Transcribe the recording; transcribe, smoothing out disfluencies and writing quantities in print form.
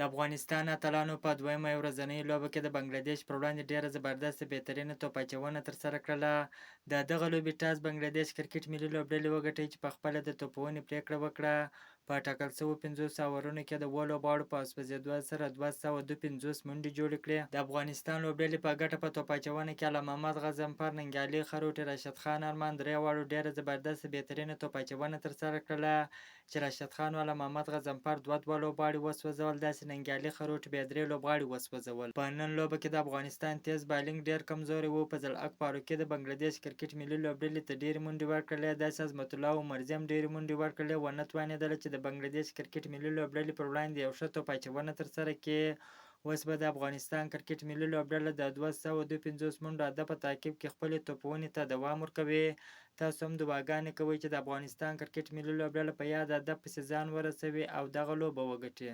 د افغانستان اتلانو په دویمه ورځنۍ لوبه کې د بنګلاديش پر وړاندې ډیره زبردسته بهترینه توپ اچونه ترسره کړله. د دغه لوبې ټاس بنګلاديش کرکټ ملي لوبډلې وګټي چې پخپله د توپونې پریکړه وکړه. په ټاکل شویو 50 اورونو کې د اوو لوبغاړو په اسپزېدو سره 252 منډې جوړې کړې. د افغانستان لوبډلې په ګټه په توپ اچونه کې اعلی محمد غضنفر، ننګیالي خروټي، راشد خان ارمان درې واړو ډیره زبردسته بهترینه توپ اچونه ترسره کړله چې راشد خان او اعلی محمد غضنفر دوه لوبغاړي وسوځول. داسې ننګیالي خروټي بیا درې لوبغاړي وسوځول. په نن لوبه کې د افغانستان تیز بالينګ ډیر کمزوری و. فضل حق فاروقي د بنګلاديش کرکټ ملي لوبډلې ته ډیرې منډې ورکړلې. داسې عظمت الله عمرزي هم ډیرې منډې ورکړلې، ونه توانېدله چې د بنګلاديش کرکټ ملي لوبډلې پر وړاندې یو ښه توپ اچونه ترسره کړي. اوس به د افغانستان کرکټ ملي لوبډله د 252 منډو هدف په تعقیب کې خپلې توپونې ته دوام ورکوي. تاسو هم دعاګانې کوئ چې د افغانستان کرکټ ملي لوبډله په یاد هدف پسې ځان ورسوي او دغه لوبه وګټي.